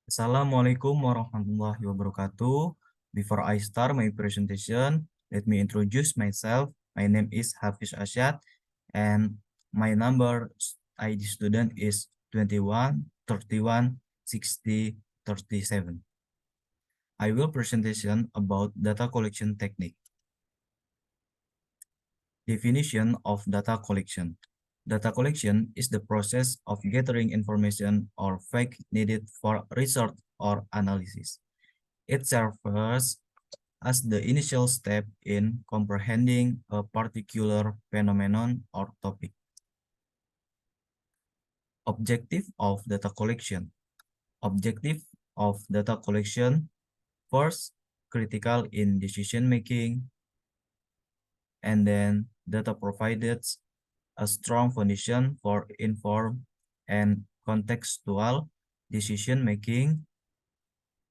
Assalamualaikum warahmatullahi wabarakatuh. Before I start my presentation, let me introduce myself. My name is Hafiz Asyad, and my number ID student is 21 31 60 37. I will presentation about data collection technique. Definition of data collection. Data collection is the process of gathering information or facts needed for research or analysis. It serves as the initial step in comprehending a particular phenomenon or topic. Objective of data collection. Objective of data collection: first, critical in decision making, and then data provided a strong foundation for informed and contextual decision making,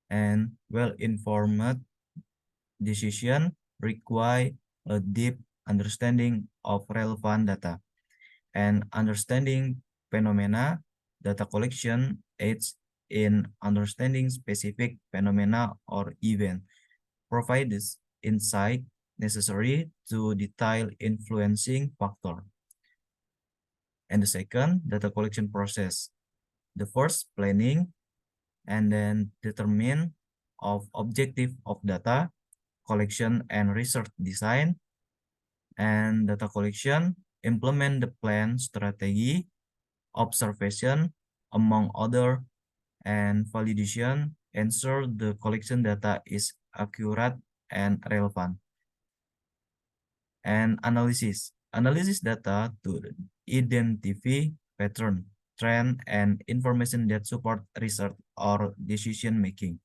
and well-informed decision require a deep understanding of relevant data and understanding phenomena. Data collection aids in understanding specific phenomena or event, provides insight necessary to detail influencing factor. And the second, data collection process. The first, planning, and then determine of objective of data collection and research design, and data collection, implement the plan strategy, observation, among other, and validation, ensure the collection data is accurate and relevant. And analysis data to identify pattern, trend, and information that support research or decision making.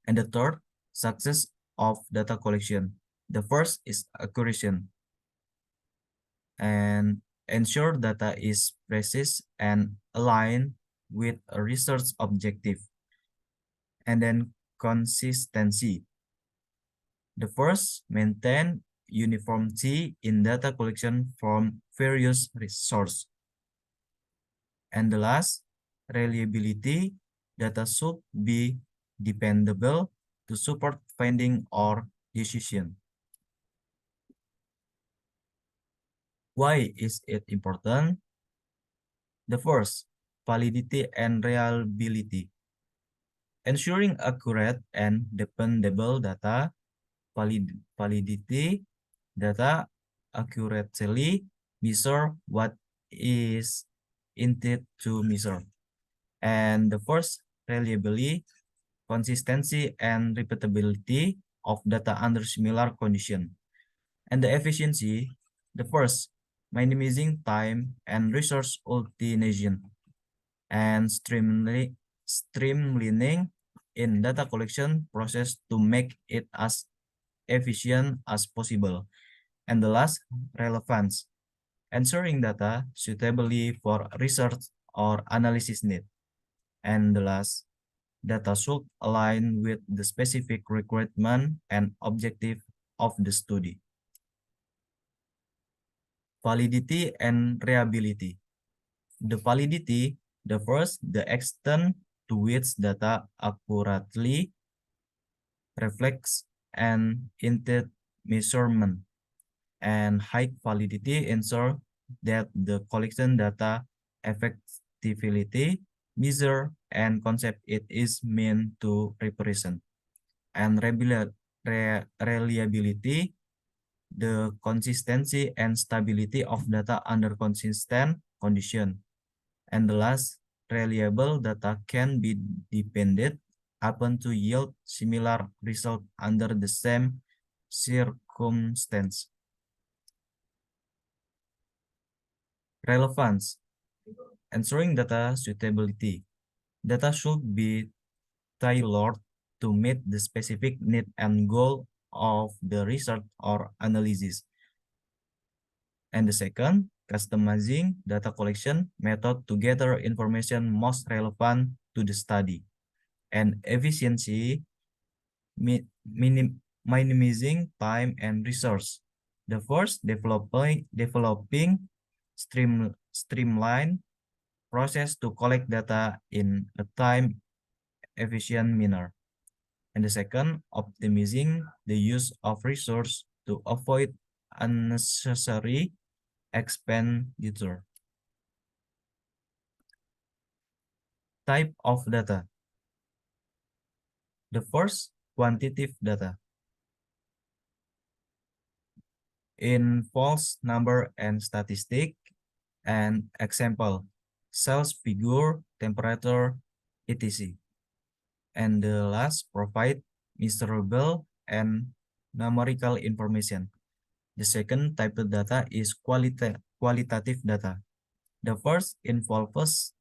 And the third, success of data collection. The first is accuracy, and ensure data is precise and aligned with a research objective. And then consistency. The first, maintain uniformity in data collection from various sources. And the last, reliability. Data should be dependable to support finding or decision. Why is it important? The first, validity and reliability. Ensuring accurate and dependable data. Validity, data accurately measure what is intended to measure. And the first, reliability, consistency and repeatability of data under similar condition. And the efficiency, the first, minimizing time and resource utilization, and streamlining in data collection process to make it as efficient as possible. And the last, relevance, ensuring data suitably for research or analysis need. And the last, data should align with the specific requirement and objective of the study. Validity and reliability. The validity, the first, the extent to which data accurately reflects an intended measurement, and high validity ensure that the collection data effectively measure and concept it is meant to represent. And reliability, the consistency and stability of data under consistent condition. And the last, reliable data can be depended upon to yield similar result under the same circumstance. Relevance, ensuring data suitability. Data should be tailored to meet the specific need and goal of the research or analysis. And the second, customizing data collection method to gather information most relevant to the study. And efficiency, minimizing time and resource. The first, developing streamline process to collect data in a time efficient manner. And the second, optimizing the use of resource to avoid unnecessary expenditure. Type of data. The first, quantitative data. Involves number and statistic, and example, sales figure, temperature, etc. And the last, provide measurable and numerical information. The second type of data is qualitative data. The first involves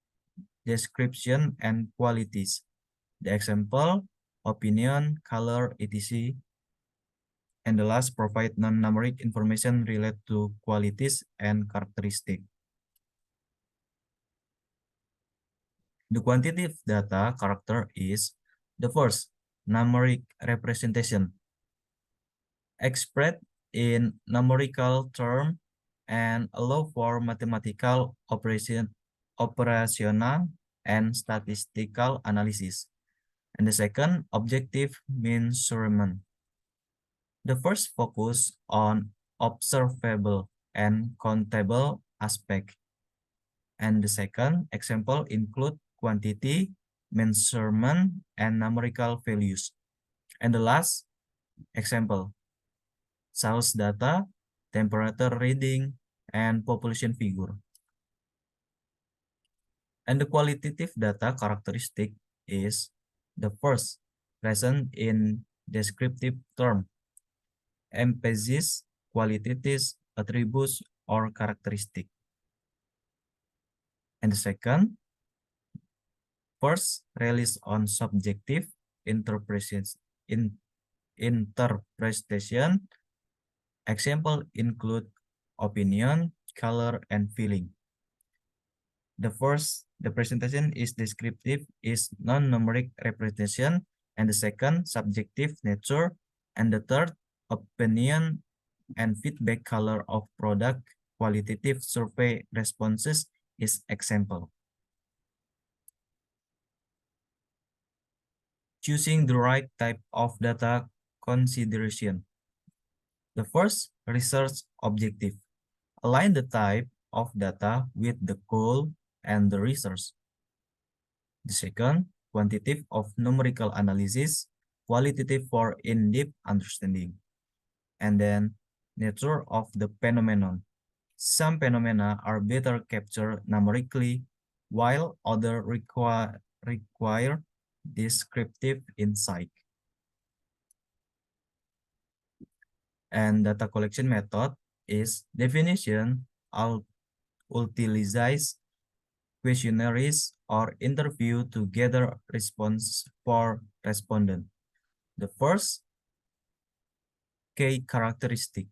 description and qualities. The example, opinion, color, etc. And the last, provide non-numeric information related to qualities and characteristics. The quantitative data character is the first, numeric representation, expressed in numerical term and allow for mathematical operational and statistical analysis. And the second, objective measurement. The first focus on observable and countable aspect. And the second example include quantity, measurement, and numerical values. And the last example, sales data, temperature reading, and population figure. And the qualitative data characteristic is the first, present in descriptive term, emphasis, qualities, attributes, or characteristic. And the second, first, release on subjective interpretations. Interpretation. Example include opinion, color, and feeling. The presentation is descriptive, is non-numeric representation, and the second, subjective nature, and the third, opinion and feedback color of product. Qualitative survey responses is example. Choosing the right type of data consideration. The first, research objective. Align the type of data with the goal and the research. The second, quantitative of numerical analysis, qualitative for in-depth understanding. And then, nature of the phenomenon. Some phenomena are better captured numerically, while others require descriptive insight. And data collection method is definition, utilize questionnaires or interview to gather response for respondent. The first, key characteristic,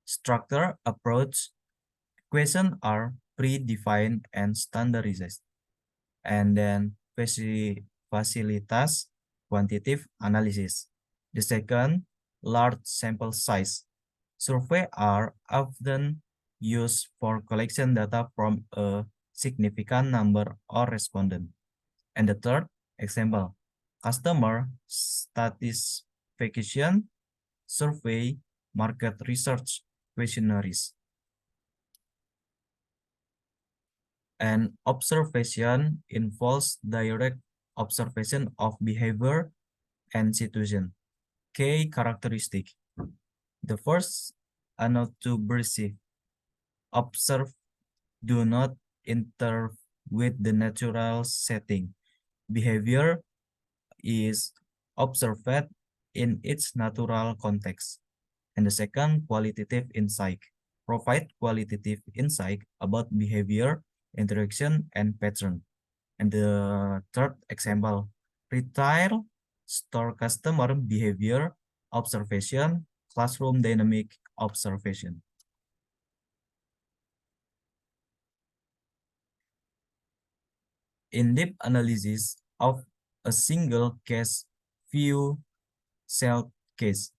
structure, approach, questions are predefined and standardized. And then facilitas quantitative analysis. The second, large sample size. Surveys are often used for collection data from a significant number of respondents. And the third example, customer satisfaction survey, market research questionnaires. And observation involves direct observation of behavior and situation. Key characteristic. The first, unobtrusive. Observe, do not interfere with the natural setting. Behavior is observed in its natural context. And the second, qualitative insight. Provide qualitative insight about behavior, interaction, and pattern. And the third example, retail store customer behavior observation, classroom dynamic observation. In-depth analysis of a single case view cell case.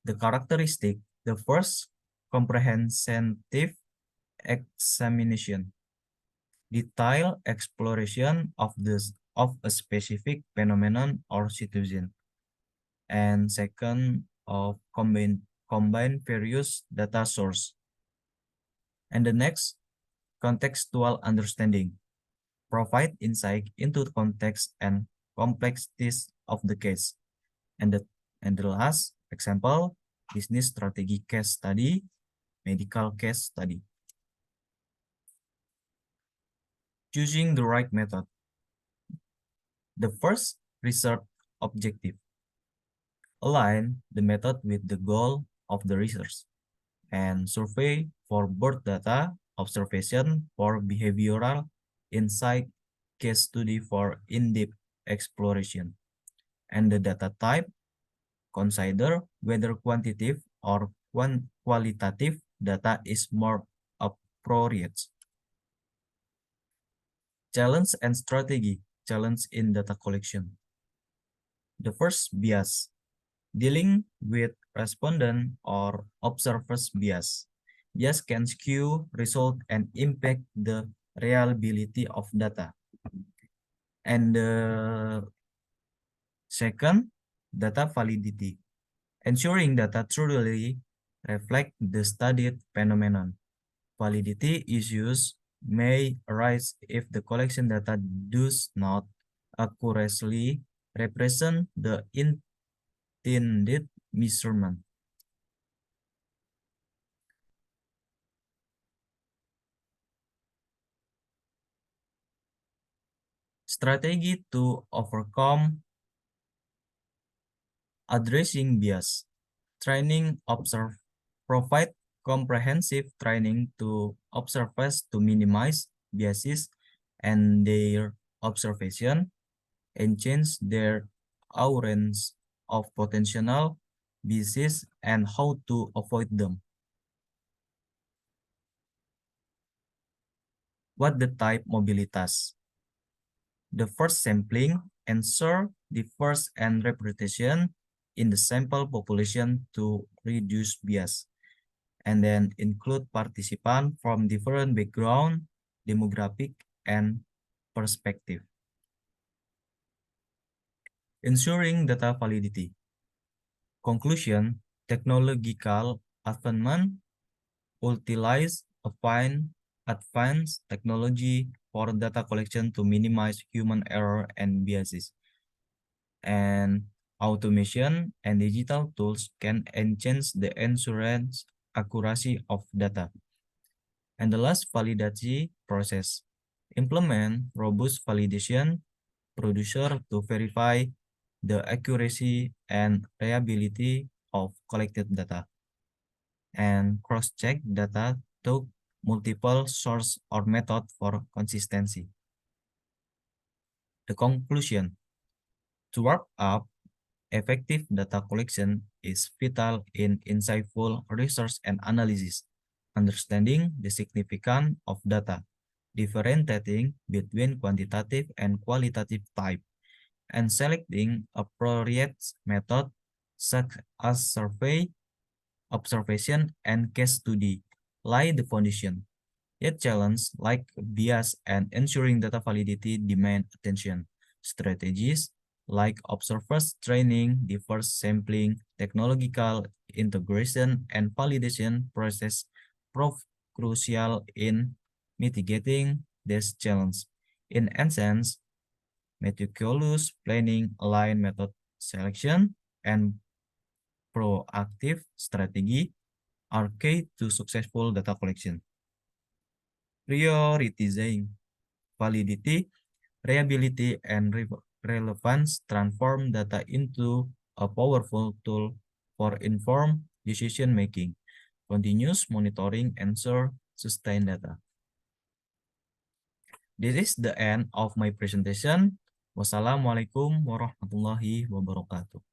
The characteristic, the first, comprehensive examination, detailed exploration of a specific phenomenon or situation. And second, of combine various data source. And the next, contextual understanding. Provide insight into the context and complexities of the case. And the last example, business strategy case study, medical case study. Choosing the right method. The first research objective. Align the method with the goal of the research. And survey for birth data, observation for behavioral insight, case study for in-depth exploration. And the data type, consider whether quantitative or qualitative data is more appropriate. Challenge and strategy. Challenge in data collection. The first, bias. Dealing with respondent or observer's bias. Bias can skew result and impact the reliability of data. And the second, data validity. Ensuring data truly reflect the studied phenomenon. Validity issues may arise if the collection data does not accurately represent the intended measurement. Strategy to overcome addressing bias. Training provide comprehensive training to observers to minimize biases and their observation and change their awareness of potential biases and how to avoid them. What the type mobilitas? The first sampling ensure the first and repetition in the sample population to reduce bias, and then include participants from different background, demographic, and perspective. Ensuring data validity. Conclusion, technological advancement utilize advanced technology for data collection to minimize human error and biases. And automation and digital tools can enhance the insurance accuracy of data. And the last, validation process. Implement robust validation producer to verify the accuracy and reliability of collected data. And cross-check data to multiple source or method for consistency. The conclusion. To wrap up, effective data collection is vital in insightful research and analysis, understanding the significance of data, differentiating between quantitative and qualitative type, and selecting appropriate method such as survey, observation, and case study lay the foundation. Yet challenges like bias and ensuring data validity demand attention. Strategies like observers training, diverse sampling, technological integration, and validation process prove crucial in mitigating this challenge. In essence, meticulous planning, aligned method selection, and proactive strategy are key to successful data collection. Prioritizing validity, reliability, and relevance transform data into a powerful tool for informed decision-making. Continuous monitoring ensure sustained data. This is the end of my presentation. Wassalamualaikum warahmatullahi wabarakatuh.